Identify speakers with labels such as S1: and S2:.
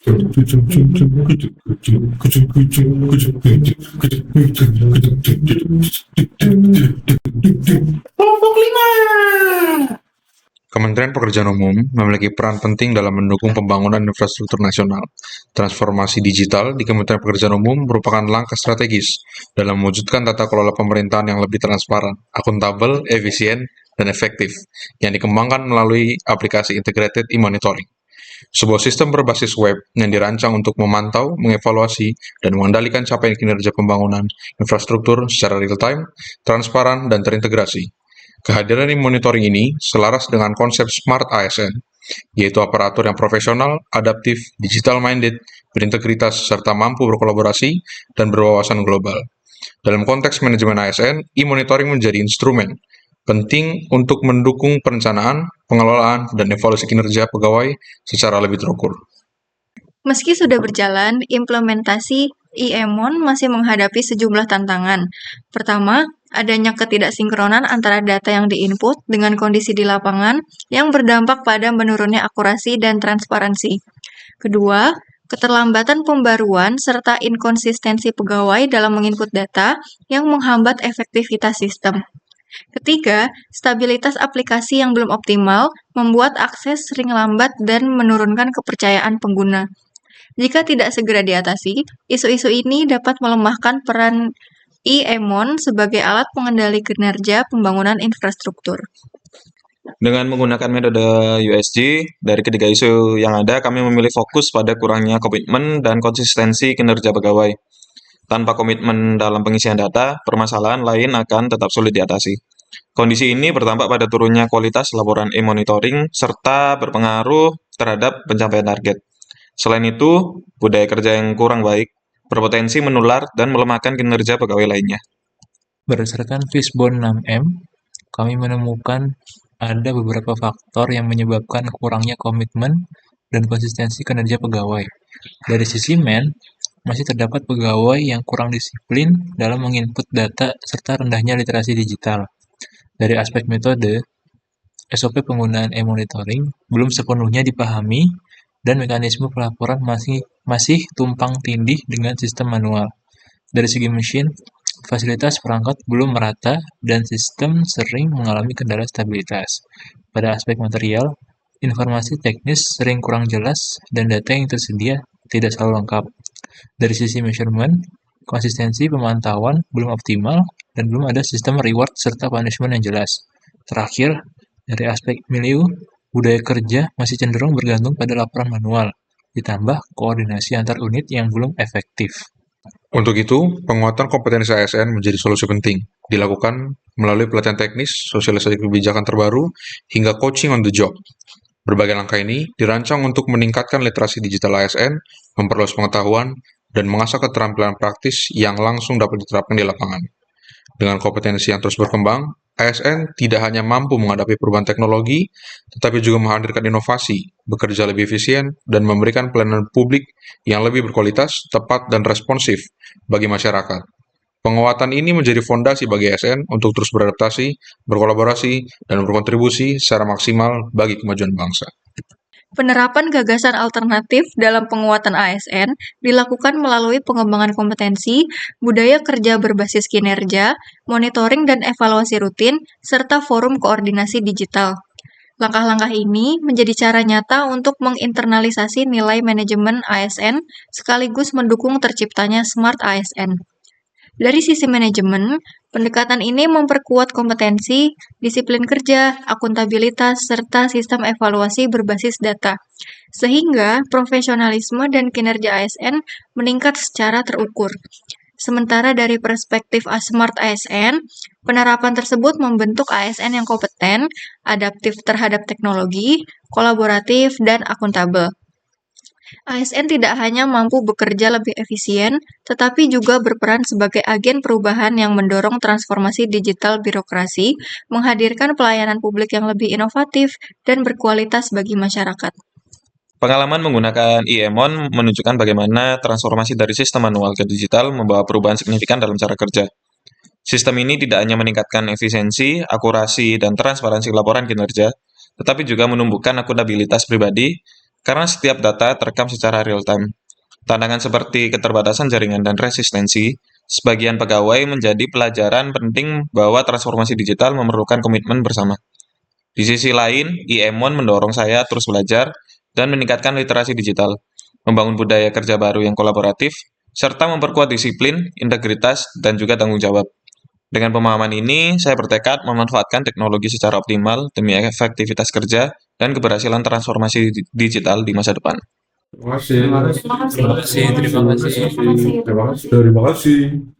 S1: Kelompok 5.
S2: Kementerian Pekerjaan Umum memiliki peran penting dalam mendukung pembangunan infrastruktur nasional. Transformasi digital di Kementerian Pekerjaan Umum merupakan langkah strategis dalam mewujudkan tata kelola pemerintahan yang lebih transparan, akuntabel, efisien, dan efektif, yang dikembangkan melalui aplikasi Integrated E-Monitoring. Sebuah sistem berbasis web yang dirancang untuk memantau, mengevaluasi, dan mengendalikan capaian kinerja pembangunan infrastruktur secara real-time, transparan, dan terintegrasi. Kehadiran monitoring ini selaras dengan konsep Smart ASN, yaitu aparatur yang profesional, adaptif, digital-minded, berintegritas, serta mampu berkolaborasi dan berwawasan global. Dalam konteks manajemen ASN, e-monitoring menjadi instrumen penting untuk mendukung perencanaan, pengelolaan, dan evaluasi kinerja pegawai secara lebih terukur.
S3: Meski sudah berjalan, implementasi e-Emon masih menghadapi sejumlah tantangan. Pertama, adanya ketidaksinkronan antara data yang diinput dengan kondisi di lapangan yang berdampak pada menurunnya akurasi dan transparansi. Kedua, keterlambatan pembaruan serta inkonsistensi pegawai dalam menginput data yang menghambat efektivitas sistem. Ketiga, stabilitas aplikasi yang belum optimal membuat akses sering lambat dan menurunkan kepercayaan pengguna. Jika tidak segera diatasi, isu-isu ini dapat melemahkan peran e-Emon sebagai alat pengendali kinerja pembangunan infrastruktur.
S4: Dengan menggunakan metode USG, dari ketiga isu yang ada, kami memilih fokus pada kurangnya komitmen dan konsistensi kinerja pegawai. Tanpa komitmen dalam pengisian data, permasalahan lain akan tetap sulit diatasi. Kondisi ini berdampak pada turunnya kualitas laporan e-monitoring serta berpengaruh terhadap pencapaian target. Selain itu, budaya kerja yang kurang baik berpotensi menular dan melemahkan kinerja pegawai lainnya.
S5: Berdasarkan Fishbone 6M, kami menemukan ada beberapa faktor yang menyebabkan kurangnya komitmen dan konsistensi kinerja pegawai. Dari sisi masih terdapat pegawai yang kurang disiplin dalam menginput data serta rendahnya literasi digital. Dari aspek metode, SOP penggunaan e-monitoring belum sepenuhnya dipahami dan mekanisme pelaporan masih tumpang tindih dengan sistem manual. Dari segi mesin, fasilitas perangkat belum merata dan sistem sering mengalami kendala stabilitas. Pada aspek material, informasi teknis sering kurang jelas dan data yang tersedia tidak selalu lengkap. Dari sisi measurement, konsistensi pemantauan belum optimal dan belum ada sistem reward serta punishment yang jelas. Terakhir, dari aspek milieu, budaya kerja masih cenderung bergantung pada laporan manual, ditambah koordinasi antar unit yang belum efektif.
S2: Untuk itu, penguatan kompetensi ASN menjadi solusi penting, dilakukan melalui pelatihan teknis, sosialisasi kebijakan terbaru, hingga coaching on the job. Berbagai langkah ini dirancang untuk meningkatkan literasi digital ASN, memperluas pengetahuan, dan mengasah keterampilan praktis yang langsung dapat diterapkan di lapangan. Dengan kompetensi yang terus berkembang, ASN tidak hanya mampu menghadapi perubahan teknologi, tetapi juga menghadirkan inovasi, bekerja lebih efisien, dan memberikan pelayanan publik yang lebih berkualitas, tepat, dan responsif bagi masyarakat. Penguatan ini menjadi fondasi bagi ASN untuk terus beradaptasi, berkolaborasi, dan berkontribusi secara maksimal bagi kemajuan bangsa.
S3: Penerapan gagasan alternatif dalam penguatan ASN dilakukan melalui pengembangan kompetensi, budaya kerja berbasis kinerja, monitoring dan evaluasi rutin, serta forum koordinasi digital. Langkah-langkah ini menjadi cara nyata untuk menginternalisasi nilai manajemen ASN sekaligus mendukung terciptanya Smart ASN. Dari sisi manajemen, pendekatan ini memperkuat kompetensi, disiplin kerja, akuntabilitas, serta sistem evaluasi berbasis data, sehingga profesionalisme dan kinerja ASN meningkat secara terukur. Sementara dari perspektif Smart ASN, penerapan tersebut membentuk ASN yang kompeten, adaptif terhadap teknologi, kolaboratif, dan akuntabel. ASN tidak hanya mampu bekerja lebih efisien, tetapi juga berperan sebagai agen perubahan yang mendorong transformasi digital birokrasi, menghadirkan pelayanan publik yang lebih inovatif dan berkualitas bagi masyarakat.
S4: Pengalaman menggunakan e-Emon menunjukkan bagaimana transformasi dari sistem manual ke digital membawa perubahan signifikan dalam cara kerja. Sistem ini tidak hanya meningkatkan efisiensi, akurasi, dan transparansi laporan kinerja, tetapi juga menumbuhkan akuntabilitas pribadi karena setiap data terekam secara real-time. Tantangan seperti keterbatasan jaringan dan resistensi, sebagian pegawai menjadi pelajaran penting bahwa transformasi digital memerlukan komitmen bersama. Di sisi lain, IEMON mendorong saya terus belajar dan meningkatkan literasi digital, membangun budaya kerja baru yang kolaboratif, serta memperkuat disiplin, integritas, dan juga tanggung jawab. Dengan pemahaman ini, saya bertekad memanfaatkan teknologi secara optimal demi efektivitas kerja dan keberhasilan transformasi digital di masa depan.
S1: Terima kasih.
S5: Terima kasih.
S1: Terima kasih.